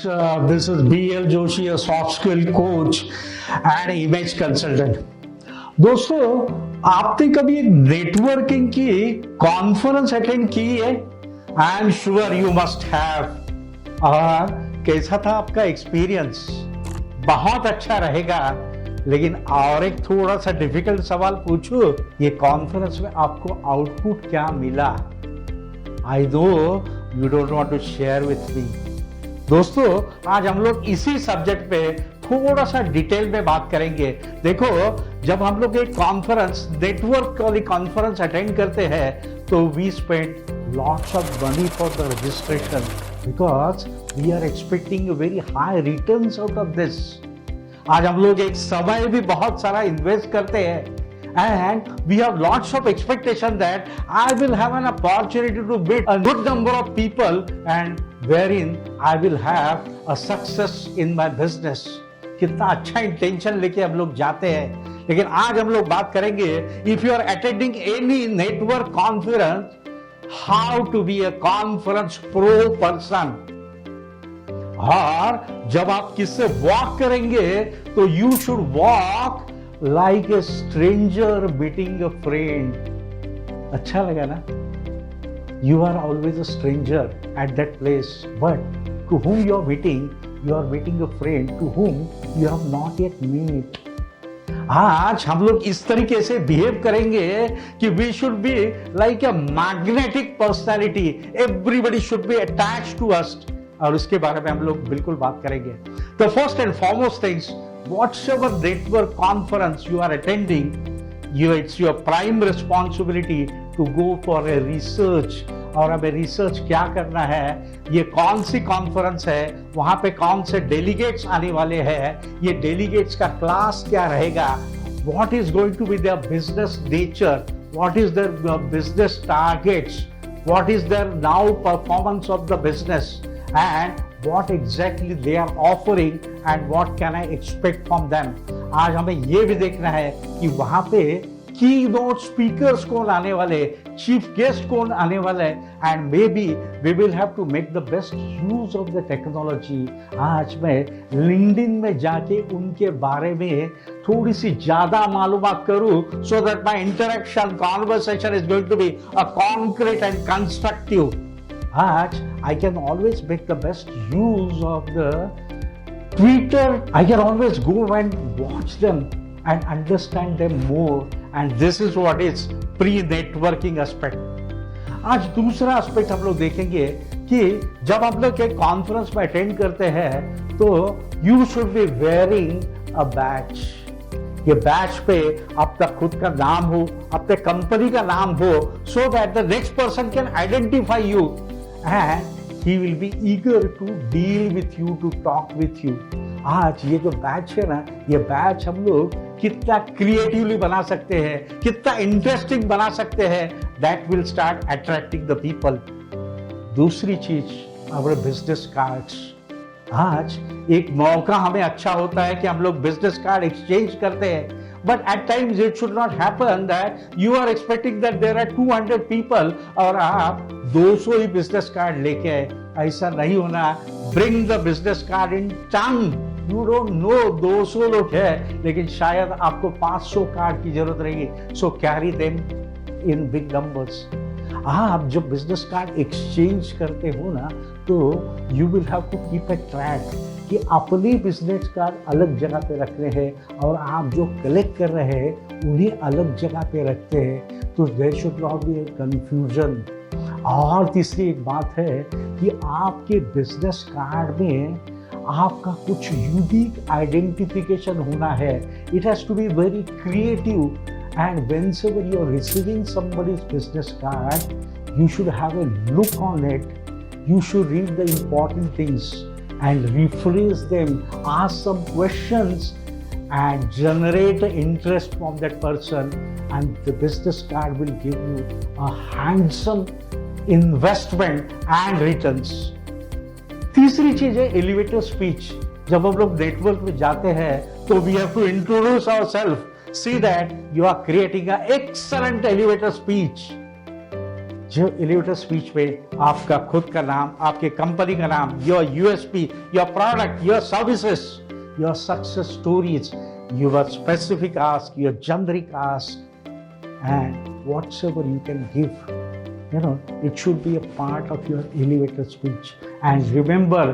This is BL Joshi, a soft skill coach and image consultant. दोस्तों, आपने कभी एक नेटवर्किंग की कॉन्फ्रेंस अटेंड की है? I am sure you must have. और कैसा था आपका एक्सपीरियंस? बहुत अच्छा रहेगा। लेकिन और एक थोड़ा सा डिफिकल्ट सवाल पूछूं, ये कॉन्फ्रेंस में आपको आउटपुट क्या मिला? I know you don't want to share with me. दोस्तों, आज हम लोग इसी सब्जेक्ट पे थोड़ा सा डिटेल में बात करेंगे। देखो, जब हम लोग एक कॉन्फ्रेंस, नेटवर्क वाली कॉन्फ्रेंस अटेंड करते हैं तो we spend lots of money for the registration because we are expecting very high returns out of this. आज हम लोग एक समय भी बहुत सारा इन्वेस्ट करते हैं and we have lots of expectation that I will have an opportunity to meet a good number of people and wherein I will have a success in my business. कितना अच्छा इंटेंशन लेके हम लोग जाते हैं। लेकिन आज हम लोग बात करेंगे, if you are attending any network conference, how to be a conference pro person. और जब आप किससे वॉक करेंगे तो you should walk like a stranger meeting a friend. अच्छा लगा ना? You are always a stranger at that place, but to whom you are meeting a friend to whom you have not yet met. आज हम लोग इस तरीके से behave करेंगे कि we should be like a magnetic personality. Everybody should be attached to us. और उसके बारे में हम लोग बिल्कुल बात करेंगे। The first and foremost things, whatever network conference you are attending, it's your prime responsibility to go for a research. और हमें रिसर्च क्या करना है, ये कौन सी कॉन्फ्रेंस है, वहां पे कौन से डेलीगेट्स आने वाले हैं, ये डेलीगेट्स का क्लास क्या रहेगा, what is going to be their business nature, what is their business targets, what is their now performance of the business, and what exactly they are offering and what can I expect from them. आज हमें ये भी देखना है कि वहां पे की नोट स्पीकर्स कौन आने वाले, चीफ गेस्ट कौन आने वाले, and maybe we will have to make the best use of the technology. आज मैं लिंक्डइन में जाके उनके बारे में थोड़ी सी ज्यादा मालूमात करूं so that my interaction conversation is going to be a concrete and constructive. आज I can always make the best use of the Twitter. I can always go and watch them and understand them more, and this is what is pre-networking aspect. आज दूसरा aspect हम लोग देखेंगे कि जब आप लोग एक कॉन्फ्रेंस में अटेंड करते हैं तो you should be wearing a badge. ये बैच पे आपका खुद का नाम हो, अपने कंपनी का नाम हो, so that the next person can identify you and he will be eager to deal with you, to talk with you. आज ये जो बैच है ना, ये बैच हम लोग कितना क्रिएटिवली बना सकते हैं, कितना इंटरेस्टिंग बना सकते हैं, that will start attracting the people. दूसरी चीज, our business cards. आज एक मौका हमें अच्छा होता है कि हम लोग बिजनेस कार्ड एक्सचेंज करते हैं, but at times it should not happen that you are expecting that there are 200 people और आप 200 ही बिजनेस कार्ड लेके आए। ऐसा नहीं होना। Bring the business card in ton. You don't know 200 लोग हैं, लेकिन शायद आपको 500 कार्ड की जरूरत रहेगी, so carry them in big numbers. आप जब बिजनेस कार्ड एक्सचेंज करते हो ना तो you will have to keep a track कि अपने बिजनेस कार्ड अलग जगह पे रख रहे हैं और आप जो कलेक्ट कर रहे हैं उन्हें अलग जगह पे रखते हैं, तो there should not be a confusion. और तीसरी एक बात है कि आपके बिजनेस कार्ड में आपका कुछ यूनिक आइडेंटिफिकेशन होना है। It has to be very creative, and whenever you are receiving somebody's business card, you should have a look on it. You should read the important things and rephrase them, ask some questions and generate interest from that person, and the business card will give you a handsome investment and returns. तीसरी चीज है elevator speech. जब हम लोग network में जाते हैं तो we have to introduce ourselves. See that you are creating an excellent elevator speech. जो एलिवेटर स्पीच पे आपका खुद का नाम, आपके कंपनी का नाम, your USP, your product, your services, your success stories, your specific ask, your generic ask, and whatever you can give, you know, it should be a part of your elevator speech. And remember,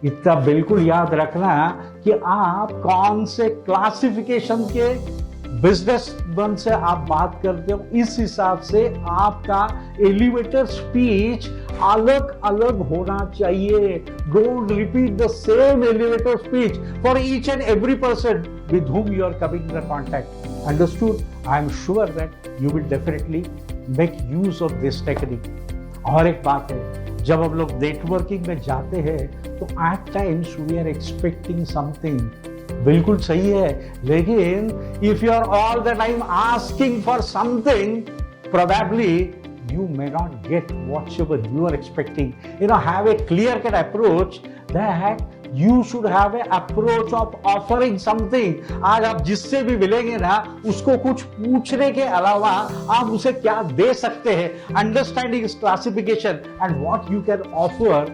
इतना बिल्कुल याद रखना कि आप कौन से classification के businessman से आप बात करते हो, इस हिसाब से आपका एलिवेटर स्पीच अलग अलग होना चाहिए. Don't repeat the same elevator speech for each and every person with whom you are coming in contact. Understood? I am sure that you will definitely make use of this technique. और एक बात है, जब हम लोग networking में जाते हैं तो at times we are expecting something. बिल्कुल सही है, लेकिन if you are all the time asking for something, probably you may not get whatever you are expecting. You know, have a clear-cut approach that you should have an approach of offering something. आज आप जिससे भी मिलेंगे ना, उसको कुछ पूछने के अलावा आप उसे क्या दे सकते हैं. Understanding its classification and what you can offer.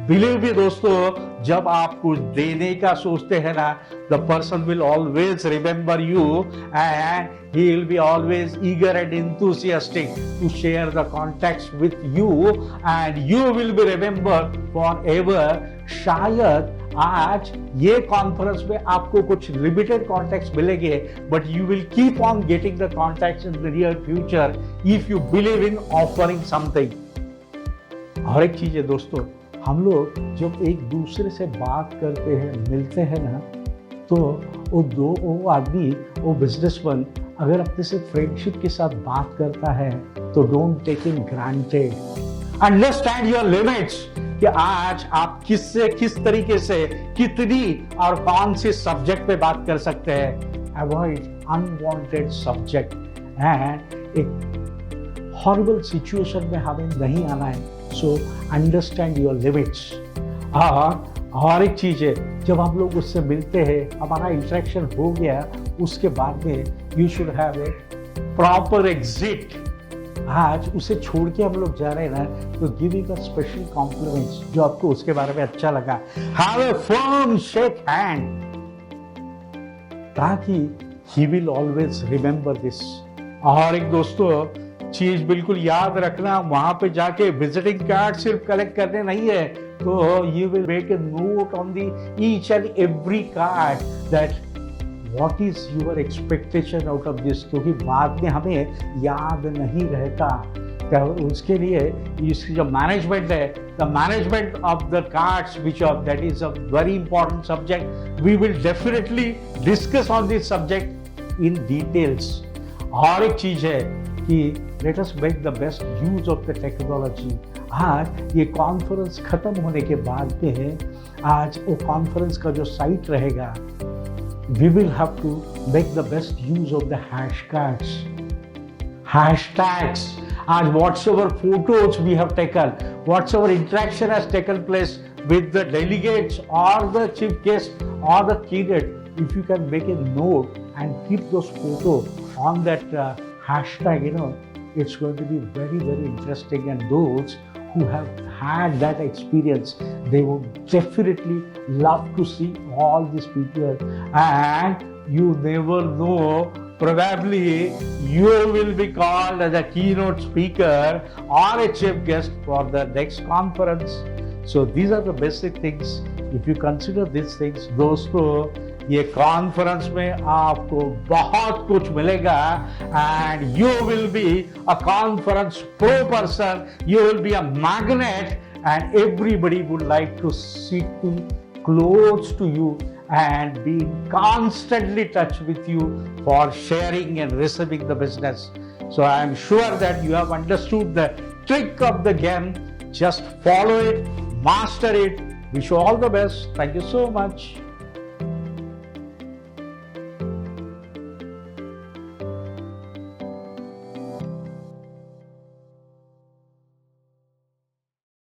Believe me दोस्तों, जब आप कुछ देने का सोचते हैं ना, the person will always remember you and he will be always eager and enthusiastic to share the contacts with you and you will be remembered forever. शायद आज ये कॉन्फ्रेंस में आपको कुछ लिमिटेड कॉन्टैक्ट्स मिलेंगे, but you will keep on getting the contacts in the near future if you believe in offering something. और एक चीज है दोस्तों, हम लोग जब एक दूसरे से बात करते हैं, मिलते हैं ना, तो वो आदमी, वो बिजनेसमैन अगर अपने से फ्रेंडशिप के साथ बात करता है तो don't take in granted. Understand your limits कि आज आप किससे किस तरीके से कितनी और कौन से सब्जेक्ट पे बात कर सकते हैं. अवॉइड अनवांटेड सब्जेक्ट एंड एक हॉरिबल सिचुएशन में हमें नहीं आना है. So understand your limits. और एक चीज है, जब हम लोग उससे मिलते हैं, हमारा इंटरेक्शन हो गया, उसके बाद में you should have a proper exit. आज उसे छोड़ के हम लोग जा रहे हैं ना, तो गिविंग अ स्पेशल कॉम्प्लीमेंट्स जो आपको उसके बारे में अच्छा लगा. Have a firm shake hand, ताकि he will always remember this. और एक दोस्तों चीज बिल्कुल याद रखना, वहां पे जाके विजिटिंग कार्ड सिर्फ कलेक्ट करने नहीं है, तो you will make a note on the each and every card that What is your expectation out of this? क्योंकि बाद में हमें याद नहीं रहता. तो उसके लिए इसकी जो मैनेजमेंट है, the management of the cards, which are, that is a very important subject. We will definitely discuss on this subject in details. और एक चीज है कि let us make the best use of the technology. आज ये conference खत्म होने के बाद में, आज वो कॉन्फ्रेंस का जो साइट रहेगा, we will have to make the best use of the hashtags. And whatsoever photos we have taken, whatsoever interaction has taken place with the delegates or the chief guest or the keynote, if you can make a note and keep those photos on that hashtag, you know, it's going to be very, very interesting. And those who have had that experience, they would definitely love to see all these people. And you never know, probably you will be called as a keynote speaker or a chief guest for the next conference. So these are the basic things. If you consider these things, दोस्तों, ये conference में आपको बहुत कुछ मिलेगा. And you will be a conference pro person, you will be a magnet, and everybody would like to sit close to you and be in constantly touch with you for sharing and receiving the business. So I am sure that you have understood the trick of the game. Just follow it, master it. Wish you all the best. Thank you so much.